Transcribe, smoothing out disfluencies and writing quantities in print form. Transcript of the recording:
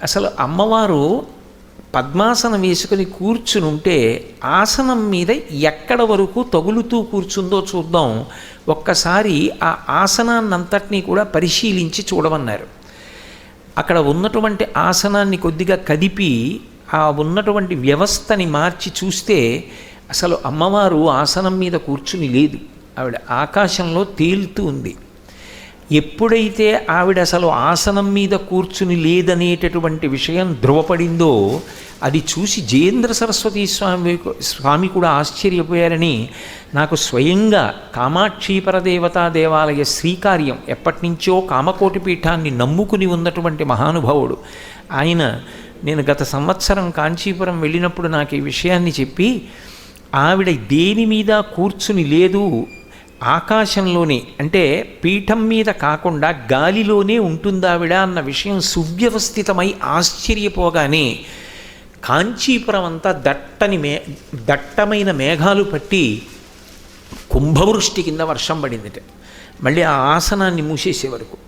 అసలు అమ్మవారు పద్మాసనం వేసుకుని కూర్చుని ఉంటే ఆసనం మీద ఎక్కడ వరకు తగులుతూ కూర్చుందో చూద్దాం. ఒక్కసారి ఆ ఆసనాన్నంతటినీ కూడా పరిశీలించి చూడమన్నారు. అక్కడ ఉన్నటువంటి ఆసనాన్ని కొద్దిగా కదిపి ఆ ఉన్నటువంటి వ్యవస్థని మార్చి చూస్తే అసలు అమ్మవారు ఆసనం మీద కూర్చుని లేదు, ఆవిడ ఆకాశంలో తేలుతూ ఉంది. ఎప్పుడైతే ఆవిడ అసలు ఆసనం మీద కూర్చుని లేదనేటటువంటి విషయం ధృవపడిందో అది చూసి జయేంద్ర సరస్వతి స్వామి కూడా ఆశ్చర్యపోయారని నాకు స్వయంగా కామాక్షి పరదేవతా దేవాలయ శ్రీకార్యం ఎప్పటి నుంచో కామకోటి పీఠాన్ని నమ్ముకుని ఉన్నటువంటి మహానుభావుడు ఆయన. నేను గత సంవత్సరం కాంచీపురం వెళ్ళినప్పుడు నాకు ఈ విషయాన్ని చెప్పి, ఆవిడ దేని మీద కూర్చుని లేదు, ఆకాశంలోనే అంటే పీఠం మీద కాకుండా గాలిలోనే ఉంటుందావిడ అన్న విషయం సువ్యవస్థితమై ఆశ్చర్యపోగానే కాంచీపురం అంతా దట్టమైన మేఘాలు పట్టి కుంభవృష్టి కింద వర్షం పడిందిట. మళ్ళీ ఆ ఆసనాన్ని మూసేసే వరకు